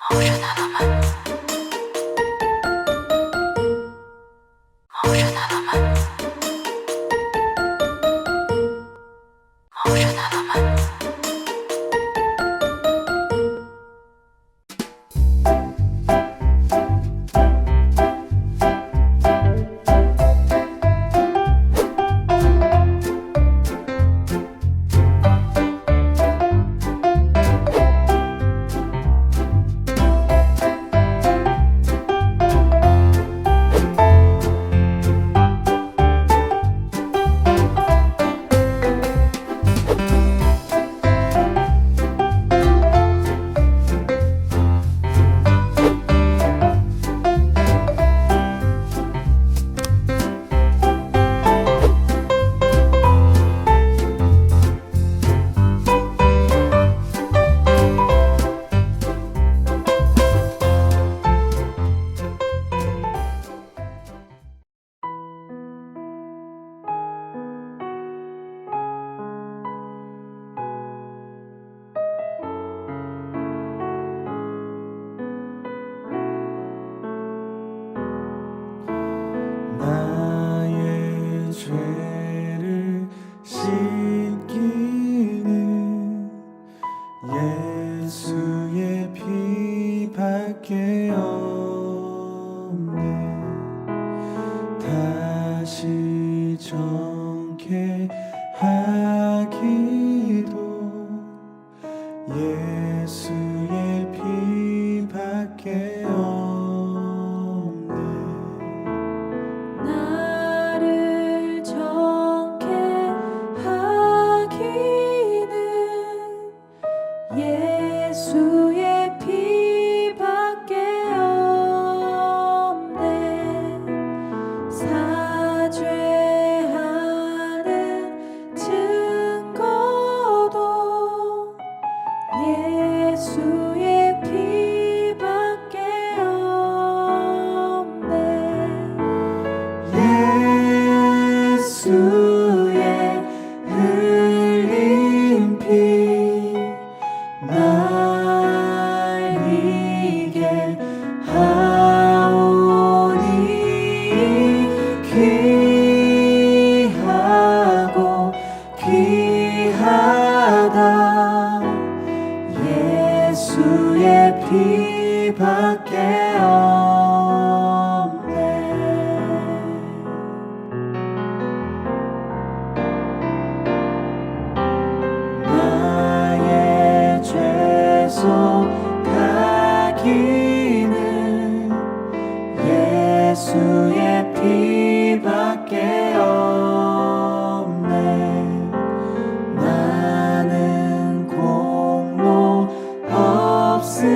Ocean element. Ocean element. Ocean element. 나의 죄를 씻기는 예수의 피밖에 없네. 다시 정케 하기도 예수의 피밖에 없네. 나를 정케 하기는 예수의 피밖에 없네. 사죄하는 증거도 예수의 피밖에 없네. 예수의 흘린 피 날 이게 하오니 귀하고 귀하다. 예수의 피밖에 없네. 나의 죄속 가기는 예수의 피밖에 없네. 나는 공로 없으니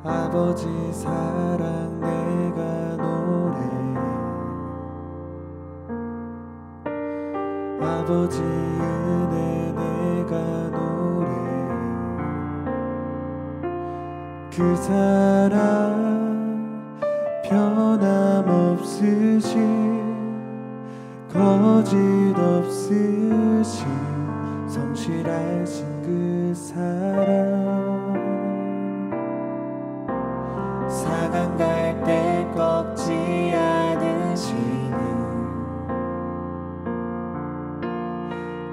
아버지 사랑 내가 노래 아버지 은혜 내가 노래 그 사랑 변함없으신 거짓 없으신 성실하신 그 사랑 사강 갈 때 꺾지 않으시는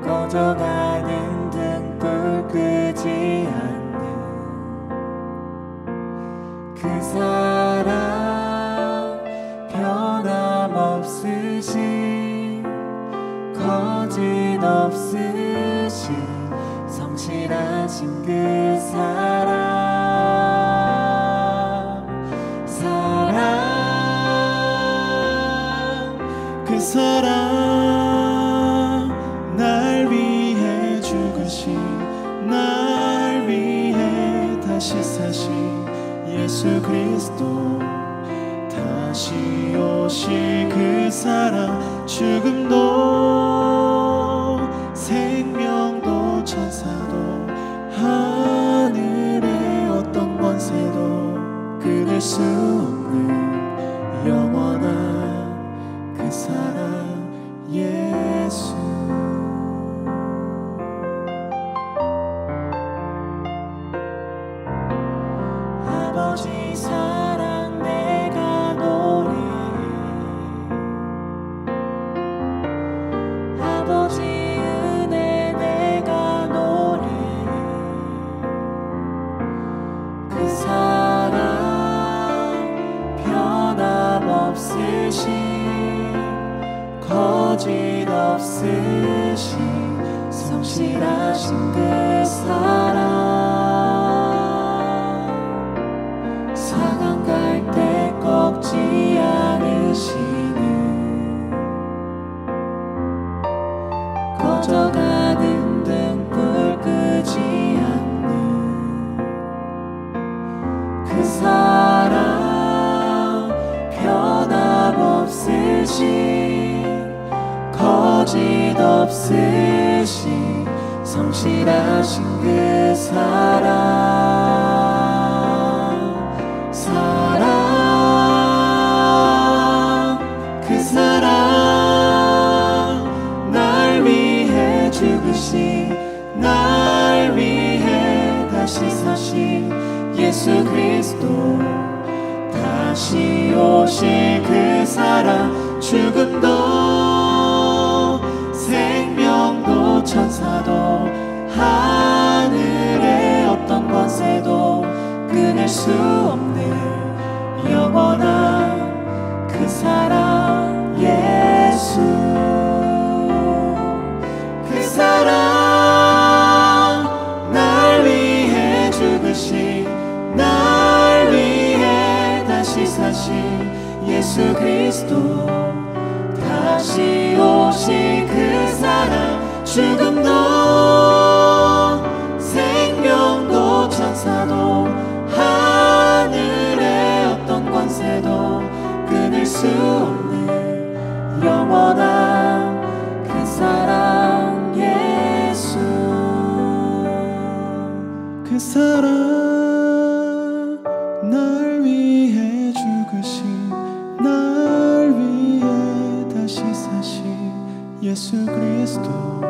꺼져가는 등불 끄지 않는 그 사랑 변함없으신 거짓 없으신 성실하신 그 사랑 그 사랑 날 위해 죽으신 날 위해 다시 사신 예수 그리스도 다시 오실 그 사랑 죽음도 생명도 천사도 하늘의 어떤 권세도 끊을 수 없는 영원한 그 사랑 예수 아버지 사랑 내가 노래 아버지 은혜 내가 노래 그 사랑 변함없으신 거짓 없으신 성실하신 그 사랑 사강 갈 때 꺾지 않으시는 꺼져가는 등불 끄지 않는 그 사랑 변함없으신 거짓 없으신 성실하신 그 사랑 그 사랑 날 위해 죽으신 날 위해 다시 사신 예수 그리스도 다시 오실 그 사랑 죽음도 생명도 천사도 하늘의 어떤 권세도 끊을 수 없는 영원한 그 사랑 예수 그 사랑 날 위해 죽으신 날 위해 다시 사신 예수 그리스도 다시 오실 그 사랑 죽음도 생명도 천사도 하늘의 어떤 권세도 끊을 수 없는 영원한 그 사랑 예수 그 사랑 날 위해 죽으신 날 위해 다시 사신 예수 그리스도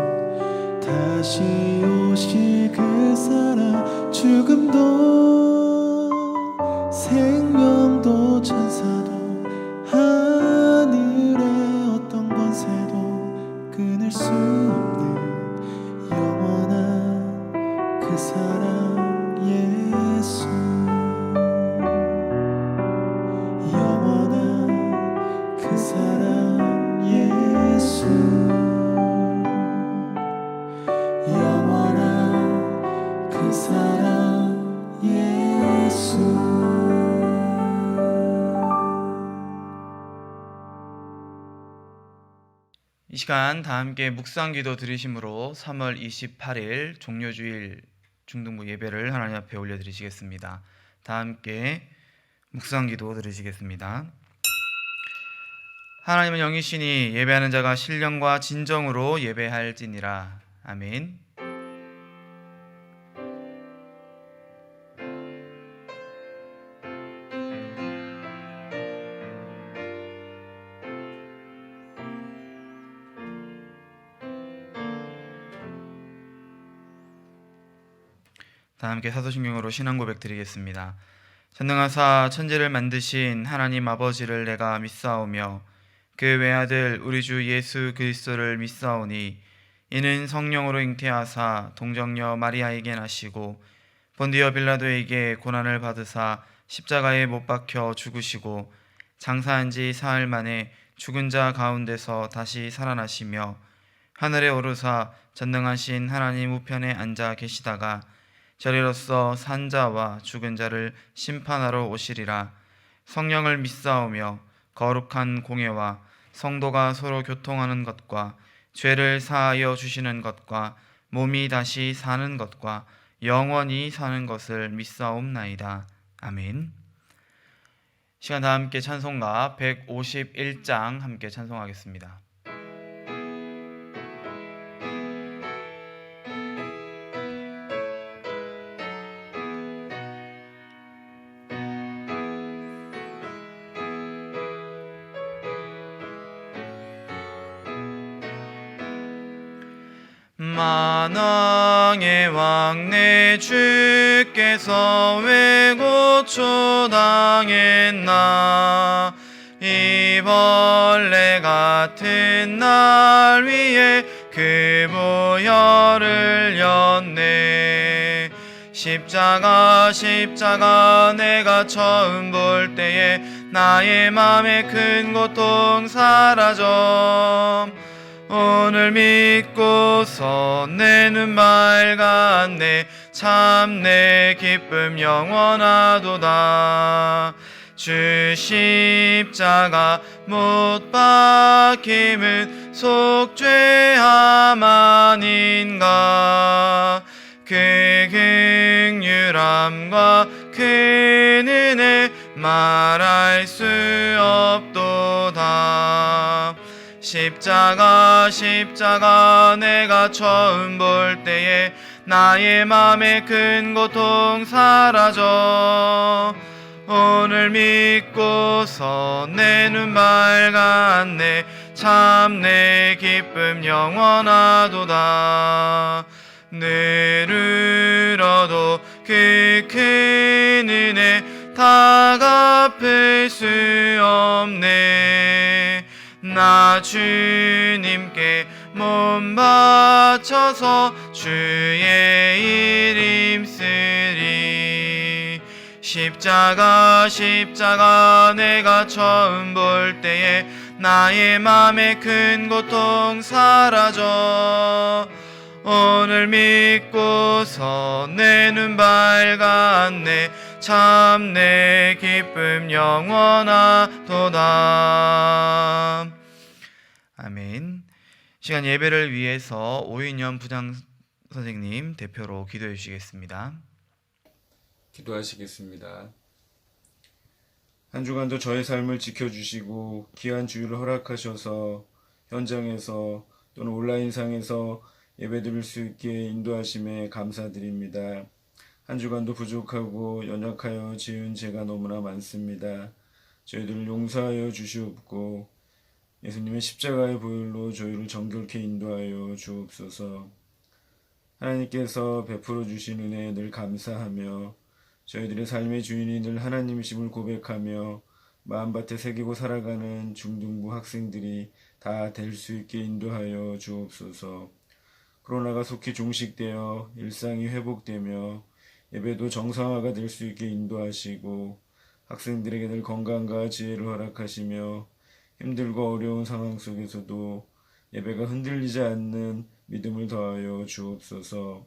다시 오실 그 사랑 죽음도 생명도 천사도 하늘의 어떤 권세도 끊을 수 없는 영원한 그 사랑 예수 영원한 그 사랑 예수 영원한 그 사랑 예수 이 시간 다 함께 묵상기도 드리심으로 3월 28일 종료주일 중등부 예배를 하나님 앞에 올려드리시겠습니다. 다 함께 묵상기도 들으시겠습니다. 하나님은 영이시니 예배하는 자가 신령과 진정으로 예배할지니라. 아멘. 다 함께 사도신경으로 신앙 고백 드리겠습니다. 전능하사 천지를 만드신 하나님 아버지를 내가 믿사오며 그 외아들 우리 주 예수 그리스도를 믿사오니 이는 성령으로 잉태하사 동정녀 마리아에게 나시고 본디오 빌라도에게 고난을 받으사 십자가에 못 박혀 죽으시고 장사한 지 사흘 만에 죽은 자 가운데서 다시 살아나시며 하늘에 오르사 전능하신 하나님 우편에 앉아 계시다가 저리로서 산 자와 죽은 자를 심판하러 오시리라. 성령을 믿사오며 거룩한 공예와 성도가 서로 교통하는 것과 죄를 사하여 주시는 것과 몸이 다시 사는 것과 영원히 사는 것을 믿사옵나이다. 아멘. 시간 다 함께 찬송가 151장 함께 찬송하겠습니다. 만왕의 왕 내 주께서 왜 고초당했나. 이 벌레 같은 날 위에 그 보혈을 였네. 십자가 내가 처음 볼 때에 나의 맘에 큰 고통 사라져. 오늘 믿고서 내 눈 맑았네. 참 내 기쁨 영원하도다. 주 십자가 못 박힘은 속죄함 아닌가. 그 긍휼함과 그 은혜 말할 수 없도다. 십자가 내가 처음 볼 때에 나의 맘에 큰 고통 사라져. 오늘 믿고서 내 눈 맑았네. 참 내 기쁨 영원하도다. 늘 얻어 그 큰 은혜 다 갚을 수 없네. 나 주님께 몸 바쳐서 주의 이름 쓰리. 십자가 내가 처음 볼 때에 나의 맘에 큰 고통 사라져. 오늘 믿고서 내 눈 밝았네. 참 내 기쁨 영원하도다. 아멘. 시간 예배를 위해서 오인영 부장 선생님 대표로 기도해 주시겠습니다. 기도하시겠습니다. 한 주간도 저의 삶을 지켜주시고 귀한 주일을 허락하셔서 현장에서 또는 온라인상에서 예배드릴 수 있게 인도하심에 감사드립니다. 한 주간도 부족하고 연약하여 지은 죄가 너무나 많습니다. 저희들을 용서하여 주시옵고 예수님의 십자가의 보혈로 저희를 정결케 인도하여 주옵소서. 하나님께서 베풀어 주신 은혜에 늘 감사하며 저희들의 삶의 주인이 늘 하나님이심을 고백하며 마음밭에 새기고 살아가는 중등부 학생들이 다 될 수 있게 인도하여 주옵소서. 코로나가 속히 종식되어 일상이 회복되며 예배도 정상화가 될 수 있게 인도하시고 학생들에게 늘 건강과 지혜를 허락하시며 힘들고 어려운 상황 속에서도 예배가 흔들리지 않는 믿음을 더하여 주옵소서.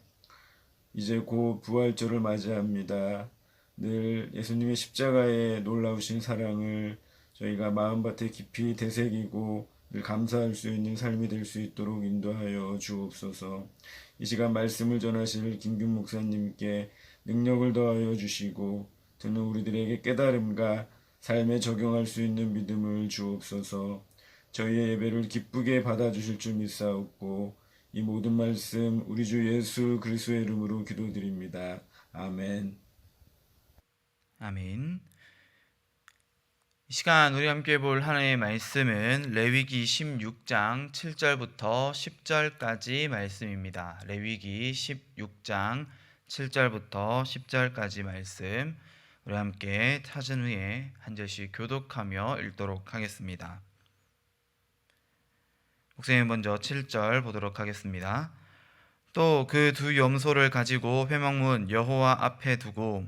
이제 곧 부활절을 맞이합니다. 늘 예수님의 십자가의 놀라우신 사랑을 저희가 마음밭에 깊이 되새기고 늘 감사할 수 있는 삶이 될 수 있도록 인도하여 주옵소서. 이 시간 말씀을 전하실 김균 목사님께 능력을 더하여 주시고 듣는 우리들에게 깨달음과 삶에 적용할 수 있는 믿음을 주옵소서. 저희의 예배를 기쁘게 받아주실 줄 믿사옵고 이 모든 말씀 우리 주 예수 그리스도의 이름으로 기도드립니다. 아멘. 아멘. 이 시간 우리 함께 볼 하나님의 말씀은 레위기 16장 7절부터 10절까지 말씀입니다. 레위기 16장 7절부터 10절까지 말씀 우리 함께 찾은 후에 한 절씩 교독하며 읽도록 하겠습니다. 목사님 먼저 7절 보도록 하겠습니다. 또 그 두 염소를 가지고 회막문 여호와 앞에 두고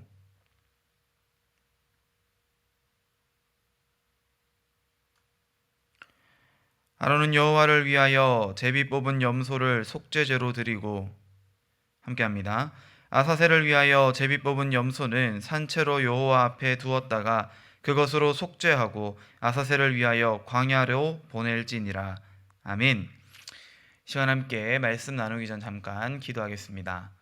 아론은 여호와를 위하여 제비 뽑은 염소를 속죄제로 드리고 함께합니다. 아사셀을 위하여 제비 뽑은 염소는 산채로 여호와 앞에 두었다가 그것으로 속죄하고 아사셀을 위하여 광야로 보낼지니라. 아멘. 시간 함께 말씀 나누기 전 잠깐 기도하겠습니다.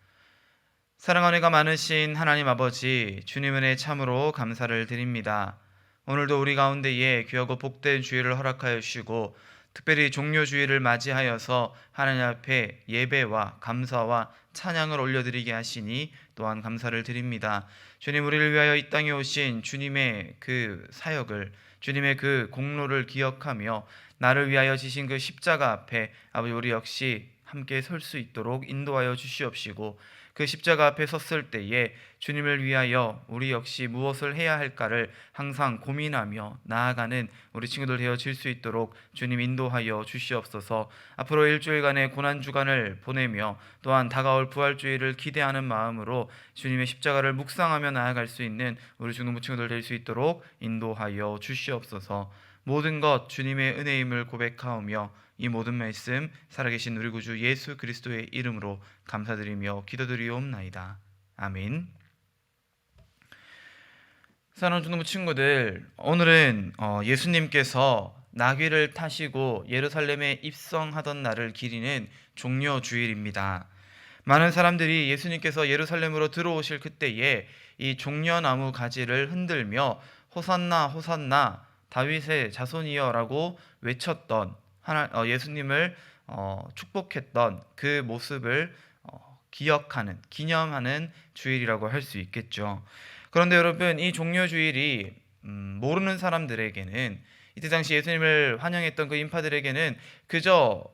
사랑하는 은혜가 많으신 하나님 아버지, 주님 은혜 참으로 감사를 드립니다. 오늘도 우리 가운데에 귀하고 복된 주일을 허락하여 주시고 특별히 종료주일을 맞이하여서 하나님 앞에 예배와 감사와 찬양을 올려드리게 하시니 또한 감사를 드립니다. 주님, 우리를 위하여 이 땅에 오신 주님의 그 사역을, 주님의 그 공로를 기억하며 나를 위하여 지신 그 십자가 앞에 아버지 우리 역시 함께 설 수 있도록 인도하여 주시옵시고 그 십자가 앞에 섰을 때에 주님을 위하여 우리 역시 무엇을 해야 할까를 항상 고민하며 나아가는 우리 친구들 되어질 수 있도록 주님 인도하여 주시옵소서. 앞으로 일주일간의 고난주간을 보내며 또한 다가올 부활주일을 기대하는 마음으로 주님의 십자가를 묵상하며 나아갈 수 있는 우리 중동부 친구들 될 수 있도록 인도하여 주시옵소서. 모든 것 주님의 은혜임을 고백하오며 이 모든 말씀 살아계신 우리 구주 예수 그리스도의 이름으로 감사드리며 기도드리옵나이다. 아멘. 사랑하는 중동부 친구들, 오늘은 예수님께서 나귀를 타시고 예루살렘에 입성하던 날을 기리는 종려주일입니다. 많은 사람들이 예수님께서 예루살렘으로 들어오실 그때에 이 종려나무 가지를 흔들며 호산나 호산나 다윗의 자손이여라고 외쳤던 예수님을 축복했던 그 모습을 기념하는 주일이라고 할 수 있겠죠. 그런데 여러분, 이 종려주일이 모르는 사람들에게는, 이때 당시 예수님을 환영했던 그 인파들에게는 그저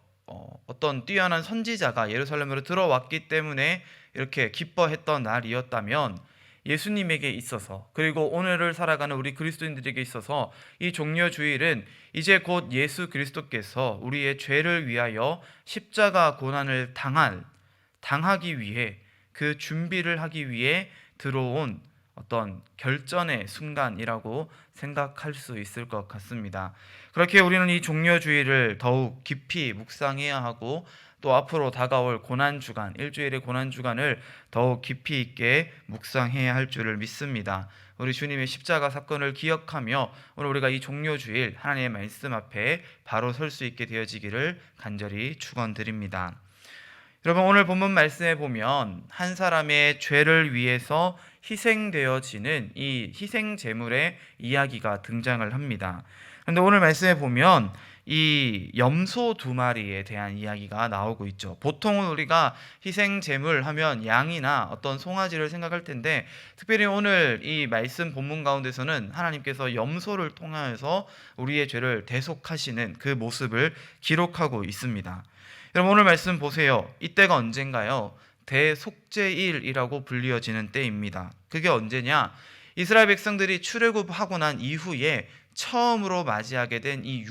어떤 뛰어난 선지자가 예루살렘으로 들어왔기 때문에 이렇게 기뻐했던 날이었다면, 예수님에게 있어서, 그리고 오늘을 살아가는 우리 그리스도인들에게 있어서 이 종려주일은 이제 곧 예수 그리스도께서 우리의 죄를 위하여 십자가 고난을 당하기 위해, 그 준비를 하기 위해 들어온 어떤 결전의 순간이라고 생각할 수 있을 것 같습니다. 그렇게 우리는 이 종려주일을 더욱 깊이 묵상해야 하고, 또 앞으로 다가올 고난주간, 일주일의 고난주간을 더욱 깊이 있게 묵상해야 할 줄을 믿습니다. 우리 주님의 십자가 사건을 기억하며 오늘 우리가 이 종려주일 하나님의 말씀 앞에 바로 설 수 있게 되어지기를 간절히 축원드립니다. 여러분, 오늘 본문 말씀에 보면 한 사람의 죄를 위해서 희생되어지는 이 희생 제물의 이야기가 등장을 합니다. 그런데 오늘 말씀에 보면 이 염소 2마리에 대한 이야기가 나오고 있죠. 보통은 우리가 희생 제물 하면 양이나 어떤 송아지를 생각할 텐데, 특별히 오늘 이 말씀 본문 가운데서는 하나님께서 염소를 통하여서 우리의 죄를 대속하시는 그 모습을 기록하고 있습니다. 여러분, 오늘 말씀 보세요. 이때가 언젠가요? 대속죄일이라고 불리어지는 때입니다. 그게 언제냐? 이스라엘 백성들이 출애굽하고 난 이후에 처음으로 맞이하게 된 이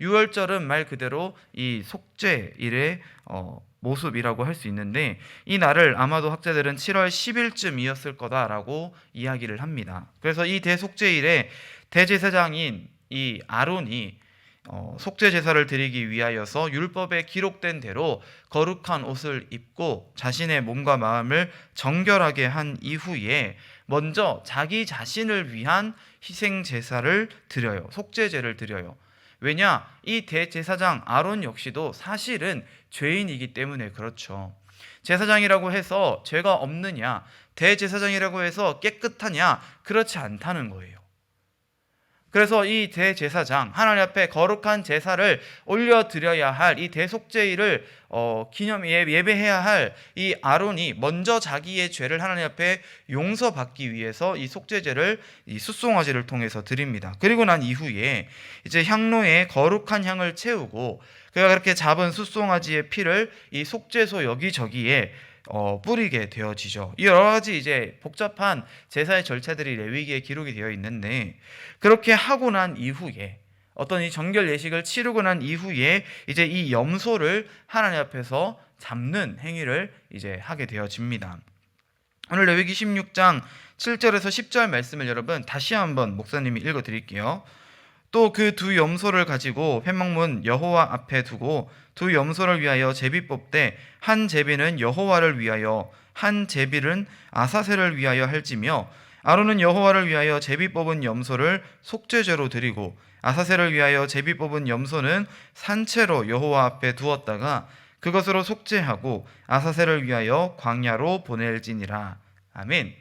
유월절은 말 그대로 이 속죄일의 모습이라고 할 수 있는데, 이 날을 아마도 학자들은 7월 10일쯤이었을 거다라고 이야기를 합니다. 그래서 이 대속죄일에 대제사장인 이 아론이 속죄 제사를 드리기 위하여서 율법에 기록된 대로 거룩한 옷을 입고 자신의 몸과 마음을 정결하게 한 이후에 먼저 자기 자신을 위한 희생 제사를 드려요. 속죄제를 드려요. 왜냐? 이 대제사장 아론 역시도 사실은 죄인이기 때문에 그렇죠. 제사장이라고 해서 죄가 없느냐, 대제사장이라고 해서 깨끗하냐, 그렇지 않다는 거예요. 그래서 이 대제사장, 하나님 앞에 거룩한 제사를 올려드려야 할 이 대속죄일을 예배해야 할 이 아론이 먼저 자기의 죄를 하나님 앞에 용서받기 위해서 이 속죄제를, 이 숫송아지를 통해서 드립니다. 그리고 난 이후에 이제 향로에 거룩한 향을 채우고 그가 그렇게 잡은 숫송아지의 피를 이 속죄소 여기저기에 뿌리게 되어지죠. 이 여러 가지 이제 복잡한 제사의 절차들이 레위기에 기록이 되어 있는데, 그렇게 하고 난 이후에 어떤 이 정결 예식을 치르고 난 이후에 이제 이 염소를 하나님 앞에서 잡는 행위를 이제 하게 되어집니다. 오늘 레위기 16장 7절에서 10절 말씀을 여러분 다시 한번 목사님이 읽어 드릴게요. 또 그 두 염소를 가지고 회막문 여호와 앞에 두고 두 염소를 위하여 제비 뽑되 한 제비는 여호와를 위하여 한 제비는 아사셀을 위하여 할지며 아론은 여호와를 위하여 제비 뽑은 염소를 속죄제로 드리고 아사셀을 위하여 제비 뽑은 염소는 산채로 여호와 앞에 두었다가 그것으로 속죄하고 아사셀을 위하여 광야로 보낼지니라. 아멘.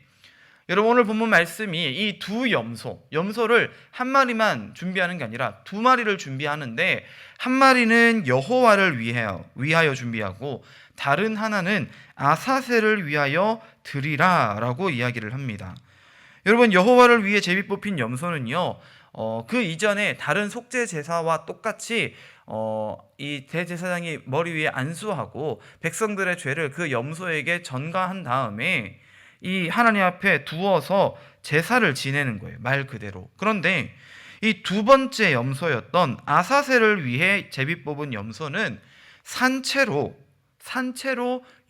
여러분, 오늘 본문 말씀이 이 두 염소를 한 마리만 준비하는 게 아니라 두 마리를 준비하는데, 한 마리는 여호와를 위하여 준비하고 다른 하나는 아사셀을 위하여 드리라라고 이야기를 합니다. 여러분, 여호와를 위해 제비 뽑힌 염소는요, 그 이전에 다른 속죄 제사와 똑같이 이 대제사장이 머리 위에 안수하고 백성들의 죄를 그 염소에게 전가한 다음에 이 하나님 앞에 두어서 제사를 지내는 거예요, 말 그대로. 그런데 이 두 번째 염소였던 아사셀을 위해 제비 뽑은 염소는 산채로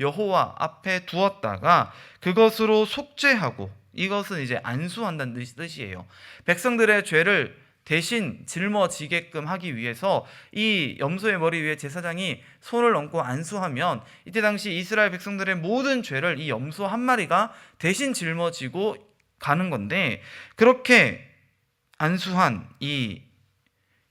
여호와 앞에 두었다가 그것으로 속죄하고, 이것은 이제 안수한다는 뜻이에요. 백성들의 죄를 대신 짊어지게끔 하기 위해서 이 염소의 머리 위에 제사장이 손을 얹고 안수하면 이때 당시 이스라엘 백성들의 모든 죄를 이 염소 한 마리가 대신 짊어지고 가는 건데, 그렇게 안수한 이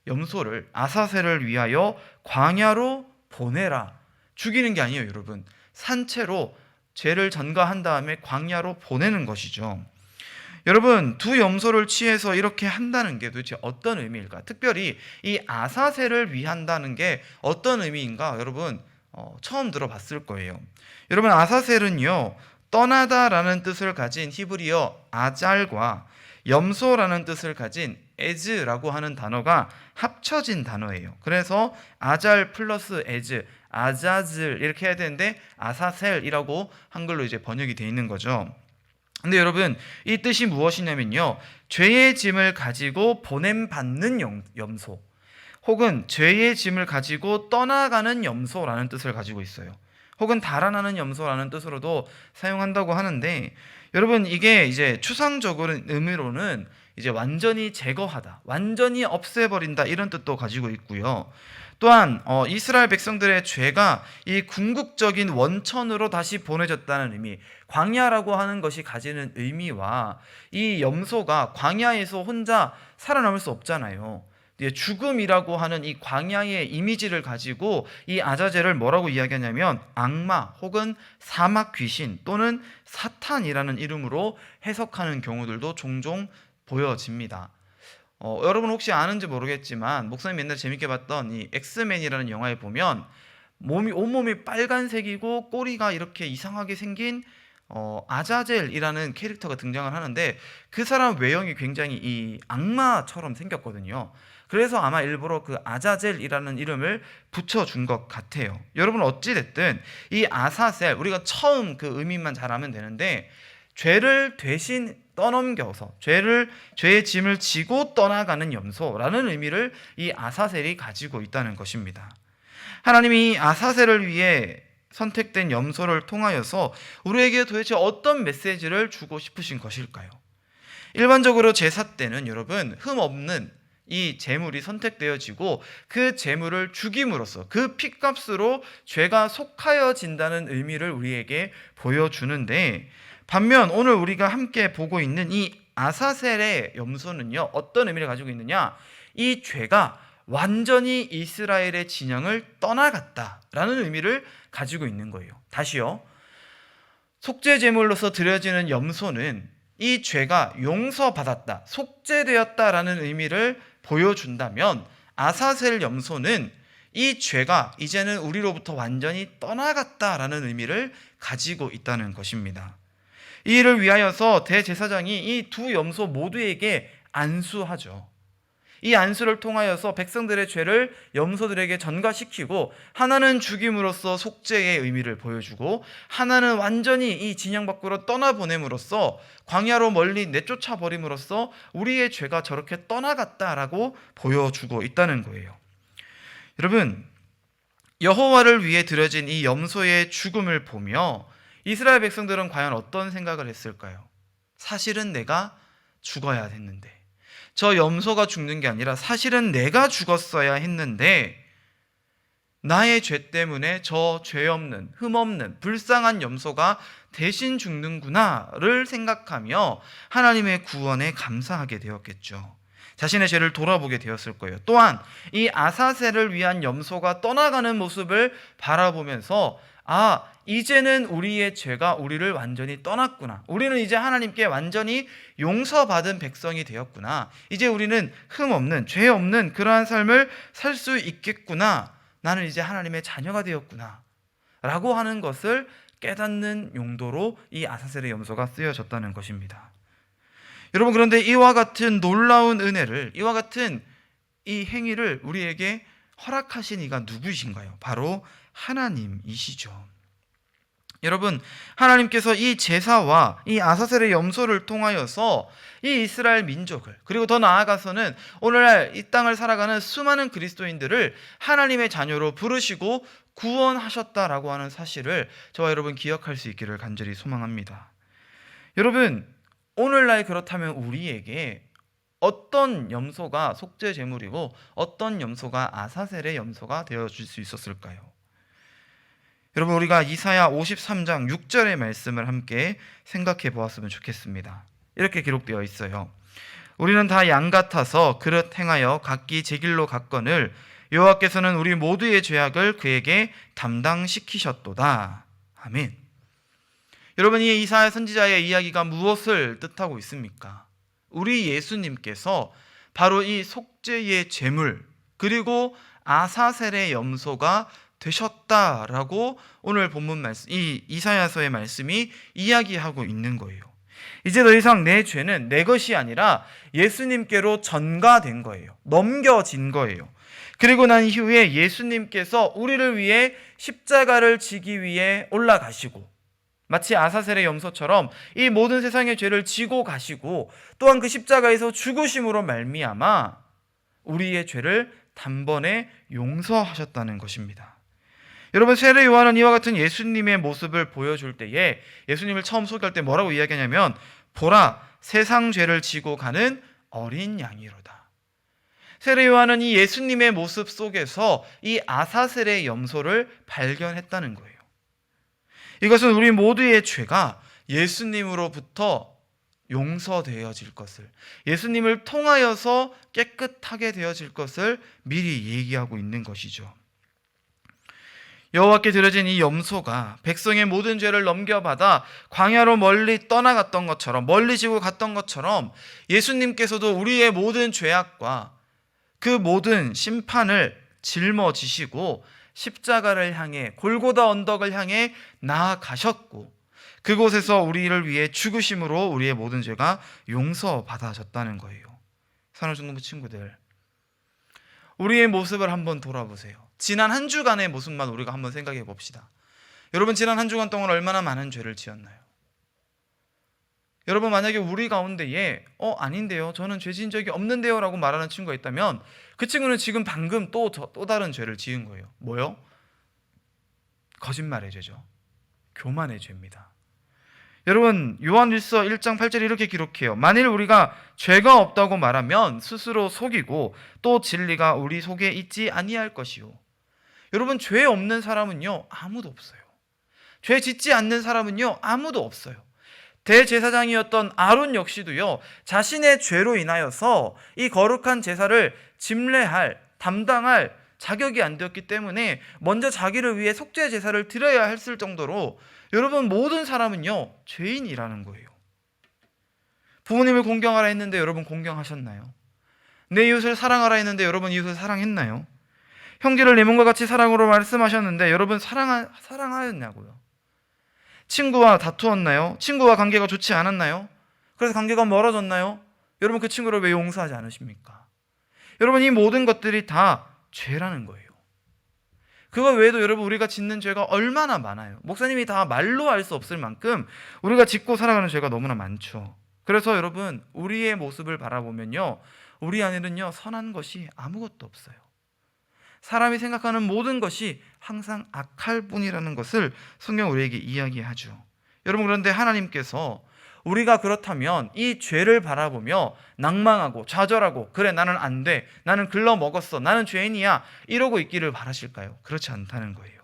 염소를 아사셀을 위하여 광야로 보내라. 죽이는 게 아니에요, 여러분. 산채로 죄를 전가한 다음에 광야로 보내는 것이죠. 여러분, 두 염소를 취해서 이렇게 한다는 게 도대체 어떤 의미일까? 특별히 이 아사셀을 위한다는 게 어떤 의미인가? 여러분 처음 들어봤을 거예요. 여러분, 아사셀은요, 떠나다라는 뜻을 가진 히브리어 아잘과 염소라는 뜻을 가진 에즈라고 하는 단어가 합쳐진 단어예요. 그래서 아잘 플러스 에즈, 아자즐 이렇게 해야 되는데 아사셀이라고 한글로 이제 번역이 되어 있는 거죠. 근데 여러분, 이 뜻이 무엇이냐면요, 죄의 짐을 가지고 보냄받는 염소, 혹은 죄의 짐을 가지고 떠나가는 염소라는 뜻을 가지고 있어요. 혹은 달아나는 염소라는 뜻으로도 사용한다고 하는데, 여러분, 이게 이제 추상적으로 의미로는 이제 완전히 제거하다, 완전히 없애버린다, 이런 뜻도 가지고 있고요. 또한 이스라엘 백성들의 죄가 이 궁극적인 원천으로 다시 보내졌다는 의미, 광야라고 하는 것이 가지는 의미와 이 염소가 광야에서 혼자 살아남을 수 없잖아요. 죽음이라고 하는 이 광야의 이미지를 가지고 이 아자젤을 뭐라고 이야기하냐면 악마 혹은 사막 귀신 또는 사탄이라는 이름으로 해석하는 경우들도 종종 보여집니다. 여러분 혹시 아는지 모르겠지만 목사님 옛날에 재밌게 봤던 이 엑스맨이라는 영화에 보면 온몸이 빨간색이고 꼬리가 이렇게 이상하게 생긴 아자젤이라는 캐릭터가 등장을 하는데, 그 사람 외형이 굉장히 이 악마처럼 생겼거든요. 그래서 아마 일부러 그 아자젤이라는 이름을 붙여준 것 같아요. 여러분, 어찌됐든 이 아사셀, 우리가 처음 그 의미만 잘 알면 되는데, 죄를 대신 떠넘겨서 죄의 짐을 지고 떠나가는 염소라는 의미를 이 아사셀이 가지고 있다는 것입니다. 하나님이 아사셀을 위해 선택된 염소를 통하여서 우리에게 도대체 어떤 메시지를 주고 싶으신 것일까요? 일반적으로 제사 때는 여러분, 흠없는 이 제물이 선택되어지고 그 제물을 죽임으로써 그 핏값으로 죄가 속하여진다는 의미를 우리에게 보여주는데, 반면 오늘 우리가 함께 보고 있는 이 아사셀의 염소는요, 어떤 의미를 가지고 있느냐, 이 죄가 완전히 이스라엘의 진영을 떠나갔다라는 의미를 가지고 있는 거예요. 다시요, 속죄 제물로서 드려지는 염소는 이 죄가 용서받았다, 속죄되었다라는 의미를 보여준다면 아사셀 염소는 이 죄가 이제는 우리로부터 완전히 떠나갔다라는 의미를 가지고 있다는 것입니다. 이 일을 위하여서 대제사장이 이 두 염소 모두에게 안수하죠. 이 안수를 통하여서 백성들의 죄를 염소들에게 전가시키고, 하나는 죽임으로써 속죄의 의미를 보여주고, 하나는 완전히 이 진영 밖으로 떠나보냄으로써, 광야로 멀리 내쫓아 버림으로써 우리의 죄가 저렇게 떠나갔다라고 보여주고 있다는 거예요. 여러분, 여호와를 위해 드려진 이 염소의 죽음을 보며 이스라엘 백성들은 과연 어떤 생각을 했을까요? 사실은 내가 죽어야 했는데, 저 염소가 죽는 게 아니라 사실은 내가 죽었어야 했는데, 나의 죄 때문에 저 죄 없는, 흠 없는, 불쌍한 염소가 대신 죽는구나를 생각하며 하나님의 구원에 감사하게 되었겠죠. 자신의 죄를 돌아보게 되었을 거예요. 또한 이 아사셀을 위한 염소가 떠나가는 모습을 바라보면서, 이제는 우리의 죄가 우리를 완전히 떠났구나. 우리는 이제 하나님께 완전히 용서받은 백성이 되었구나. 이제 우리는 흠 없는, 죄 없는 그러한 삶을 살 수 있겠구나. 나는 이제 하나님의 자녀가 되었구나 라고 하는 것을 깨닫는 용도로 이 아사셀의 염소가 쓰여졌다는 것입니다. 여러분, 그런데 이와 같은 놀라운 은혜를, 이와 같은 이 행위를 우리에게 허락하신 이가 누구이신가요? 바로 하나님이시죠. 여러분, 하나님께서 이 제사와 이 아사셀의 염소를 통하여서 이 이스라엘 민족을, 그리고 더 나아가서는 오늘날 이 땅을 살아가는 수많은 그리스도인들을 하나님의 자녀로 부르시고 구원하셨다라고 하는 사실을 저와 여러분 기억할 수 있기를 간절히 소망합니다. 여러분, 오늘날 그렇다면 우리에게 어떤 염소가 속죄 제물이고 어떤 염소가 아사셀의 염소가 되어줄 수 있었을까요? 여러분, 우리가 이사야 53장 6절의 말씀을 함께 생각해 보았으면 좋겠습니다. 이렇게 기록되어 있어요. 우리는 다 양 같아서 그릇 행하여 각기 제 길로 갔거늘 여호와께서는 우리 모두의 죄악을 그에게 담당시키셨도다. 아멘. 여러분, 이 이사야 선지자의 이야기가 무엇을 뜻하고 있습니까? 우리 예수님께서 바로 이 속죄의 제물, 그리고 아사셀의 염소가 되셨다라고 오늘 본문 말씀, 이 이사야서의 말씀이 이야기하고 있는 거예요. 이제 더 이상 내 죄는 내 것이 아니라 예수님께로 전가된 거예요. 넘겨진 거예요. 그리고 난 이후에 예수님께서 우리를 위해 십자가를 지기 위해 올라가시고, 마치 아사셀의 염소처럼 이 모든 세상의 죄를 지고 가시고, 또한 그 십자가에서 죽으심으로 말미암아 우리의 죄를 단번에 용서하셨다는 것입니다. 여러분, 세례 요한은 이와 같은 예수님의 모습을 보여줄 때에 예수님을 처음 소개할 때 뭐라고 이야기하냐면, 보라, 세상 죄를 지고 가는 어린 양이로다. 세례 요한은 이 예수님의 모습 속에서 이 아사셀의 염소를 발견했다는 거예요. 이것은 우리 모두의 죄가 예수님으로부터 용서되어질 것을, 예수님을 통하여서 깨끗하게 되어질 것을 미리 얘기하고 있는 것이죠. 여호와께 드려진 이 염소가 백성의 모든 죄를 넘겨받아 광야로 멀리 떠나갔던 것처럼, 멀리 지고 갔던 것처럼 예수님께서도 우리의 모든 죄악과 그 모든 심판을 짊어지시고 십자가를 향해, 골고다 언덕을 향해 나아가셨고, 그곳에서 우리를 위해 죽으심으로 우리의 모든 죄가 용서받아졌다는 거예요. 산후중등부 친구들, 우리의 모습을 한번 돌아보세요. 지난 한 주간의 모습만 우리가 한번 생각해 봅시다. 여러분, 지난 한 주간 동안 얼마나 많은 죄를 지었나요? 여러분, 만약에 우리 가운데에 아닌데요, 저는 죄 지은 적이 없는데요 라고 말하는 친구가 있다면 그 친구는 지금 방금 또 다른 죄를 지은 거예요. 뭐요? 거짓말의 죄죠. 교만의 죄입니다. 여러분, 요한일서 1장 8절에 이렇게 기록해요. 만일 우리가 죄가 없다고 말하면 스스로 속이고 또 진리가 우리 속에 있지 아니할 것이요. 여러분, 죄 없는 사람은요 아무도 없어요. 죄 짓지 않는 사람은요 아무도 없어요. 대제사장이었던 아론 역시도요, 자신의 죄로 인하여서 이 거룩한 제사를 집례할, 담당할 자격이 안 되었기 때문에 먼저 자기를 위해 속죄 제사를 드려야 했을 정도로 여러분, 모든 사람은요 죄인이라는 거예요. 부모님을 공경하라 했는데 여러분 공경하셨나요? 내 이웃을 사랑하라 했는데 여러분 이웃을 사랑했나요? 형제를 내 몸과 같이 사랑으로 말씀하셨는데 여러분 사랑하였냐고요? 친구와 다투었나요? 친구와 관계가 좋지 않았나요? 그래서 관계가 멀어졌나요? 여러분, 그 친구를 왜 용서하지 않으십니까? 여러분, 이 모든 것들이 다 죄라는 거예요. 그거 외에도 여러분, 우리가 짓는 죄가 얼마나 많아요. 목사님이 다 말로 할 수 없을 만큼 우리가 짓고 살아가는 죄가 너무나 많죠. 그래서 여러분, 우리의 모습을 바라보면요, 우리 안에는요 선한 것이 아무것도 없어요. 사람이 생각하는 모든 것이 항상 악할 뿐이라는 것을 성경 우리에게 이야기하죠. 여러분, 그런데 하나님께서 우리가 그렇다면 이 죄를 바라보며 낭망하고 좌절하고, 그래 나는 안 돼, 나는 글러먹었어, 나는 죄인이야, 이러고 있기를 바라실까요? 그렇지 않다는 거예요.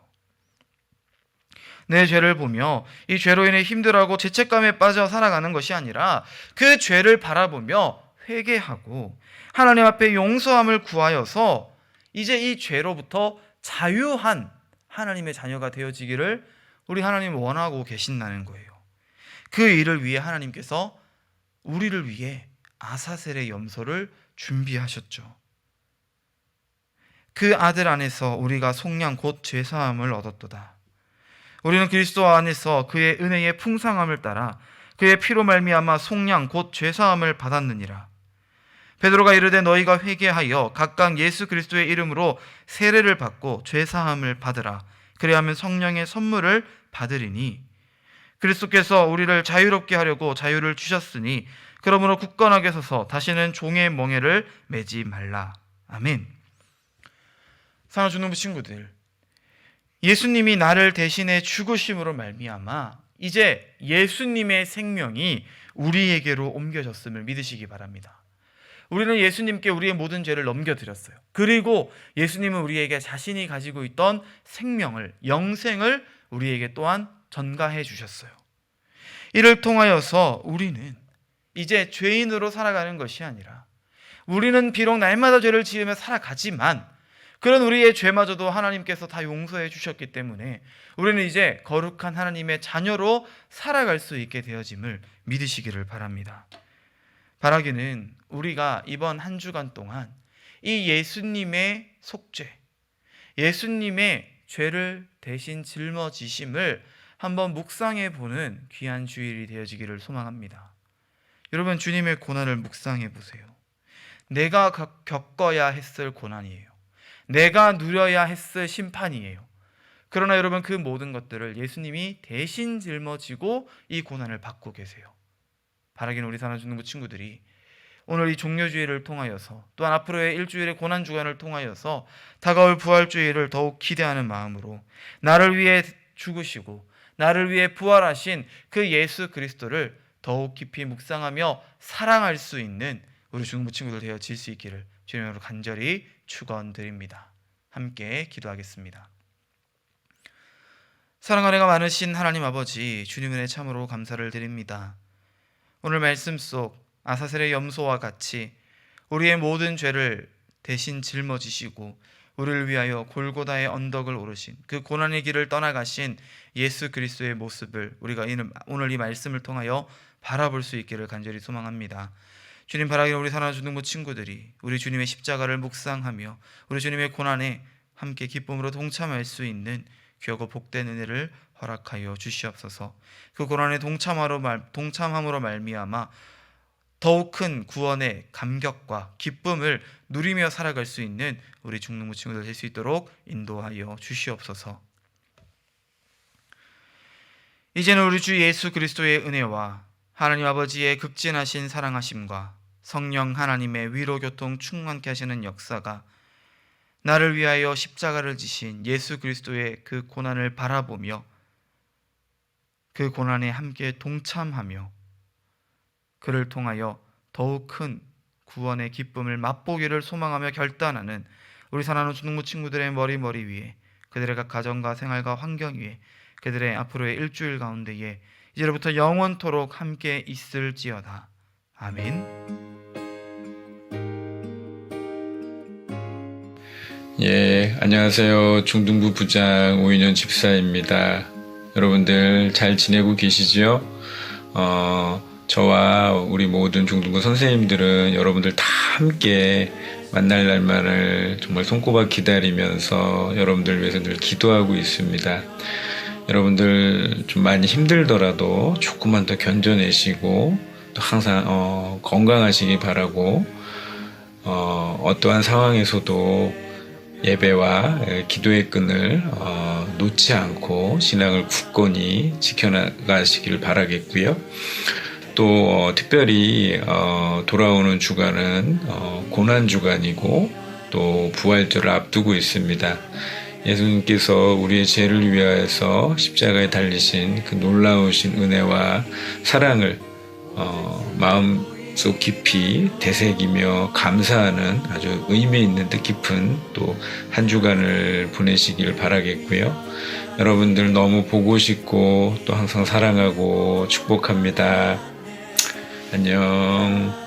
내 죄를 보며 이 죄로 인해 힘들어하고 죄책감에 빠져 살아가는 것이 아니라 그 죄를 바라보며 회개하고 하나님 앞에 용서함을 구하여서 이제 이 죄로부터 자유한 하나님의 자녀가 되어지기를 우리 하나님 원하고 계신다는 거예요. 그 일을 위해 하나님께서 우리를 위해 아사셀의 염소를 준비하셨죠. 그 아들 안에서 우리가 속량 곧 죄사함을 얻었도다. 우리는 그리스도 안에서 그의 은혜의 풍성함을 따라 그의 피로 말미암아 속량 곧 죄사함을 받았느니라. 베드로가 이르되 너희가 회개하여 각각 예수 그리스도의 이름으로 세례를 받고 죄사함을 받으라. 그리하면 성령의 선물을 받으리니 그리스도께서 우리를 자유롭게 하려고 자유를 주셨으니 그러므로 굳건하게 서서 다시는 종의 멍에를 매지 말라. 아멘. 사랑하는 주님의 친구들, 예수님이 나를 대신해 죽으심으로 말미암아 이제 예수님의 생명이 우리에게로 옮겨졌음을 믿으시기 바랍니다. 우리는 예수님께 우리의 모든 죄를 넘겨드렸어요. 그리고 예수님은 우리에게 자신이 가지고 있던 생명을, 영생을 우리에게 또한 전가해 주셨어요. 이를 통하여서 우리는 이제 죄인으로 살아가는 것이 아니라, 우리는 비록 날마다 죄를 지으며 살아가지만 그런 우리의 죄마저도 하나님께서 다 용서해 주셨기 때문에 우리는 이제 거룩한 하나님의 자녀로 살아갈 수 있게 되어짐을 믿으시기를 바랍니다. 바라기는 우리가 이번 한 주간 동안 이 예수님의 속죄, 예수님의 죄를 대신 짊어지심을 한번 묵상해 보는 귀한 주일이 되어지기를 소망합니다. 여러분, 주님의 고난을 묵상해 보세요. 내가 겪어야 했을 고난이에요. 내가 누려야 했을 심판이에요. 그러나 여러분, 그 모든 것들을 예수님이 대신 짊어지고 이 고난을 받고 계세요. 바라기는 우리 사랑하는 주님의 친구들이 오늘 이 종료주일을 통하여서, 또한 앞으로의 일주일의 고난주간을 통하여서 다가올 부활주일을 더욱 기대하는 마음으로 나를 위해 죽으시고 나를 위해 부활하신 그 예수 그리스도를 더욱 깊이 묵상하며 사랑할 수 있는 우리 주님의 친구들 되어질 수 있기를 주님으로 간절히 축원드립니다. 함께 기도하겠습니다. 사랑 은혜가 많으신 하나님 아버지, 주님 은혜 참으로 감사를 드립니다. 오늘 말씀 속 아사셀의 염소와 같이 우리의 모든 죄를 대신 짊어지시고 우리를 위하여 골고다의 언덕을 오르신 그 고난의 길을 떠나가신 예수 그리스도의 모습을 우리가 오늘 이 말씀을 통하여 바라볼 수 있기를 간절히 소망합니다. 주님, 바라기를 우리 사랑하는 주님의 친구들이 우리 주님의 십자가를 묵상하며 우리 주님의 고난에 함께 기쁨으로 동참할 수 있는 귀하고 복된 은혜를 허락하여 주시옵소서. 그 고난에 동참함으로 말미암아 더욱 큰 구원의 감격과 기쁨을 누리며 살아갈 수 있는 우리 중능부 친구들 될 수 있도록 인도하여 주시옵소서. 이제는 우리 주 예수 그리스도의 은혜와 하나님 아버지의 극진하신 사랑하심과 성령 하나님의 위로교통 충만케 하시는 역사가 나를 위하여 십자가를 지신 예수 그리스도의 그 고난을 바라보며 그 고난에 함께 동참하며 그를 통하여 더욱 큰 구원의 기쁨을 맛보기를 소망하며 결단하는 우리 사랑하는 주능부 친구들의 머리 위에, 그들의 각 가정과 생활과 환경 위에, 그들의 앞으로의 일주일 가운데에 이제로부터 영원토록 함께 있을지어다. 아멘. 예, 안녕하세요. 중등부 부장 오인현 집사입니다. 여러분들 잘 지내고 계시죠? 저와 우리 모든 중등부 선생님들은 여러분들 다 함께 만날 날만을 정말 손꼽아 기다리면서 여러분들 위해서 늘 기도하고 있습니다. 여러분들 좀 많이 힘들더라도 조금만 더 견뎌내시고 또 항상 건강하시기 바라고 어떠한 상황에서도 예배와 기도의 끈을 놓지 않고 신앙을 굳건히 지켜나가시길 바라겠고요. 또 특별히 돌아오는 주간은 고난 주간이고 또 부활절을 앞두고 있습니다. 예수님께서 우리의 죄를 위하여서 십자가에 달리신 그 놀라우신 은혜와 사랑을 마음속 깊이 되새기며 감사하는 아주 의미 있는 뜻깊은 또 한 주간을 보내시길 바라겠고요. 여러분들 너무 보고 싶고 또 항상 사랑하고 축복합니다. 안녕.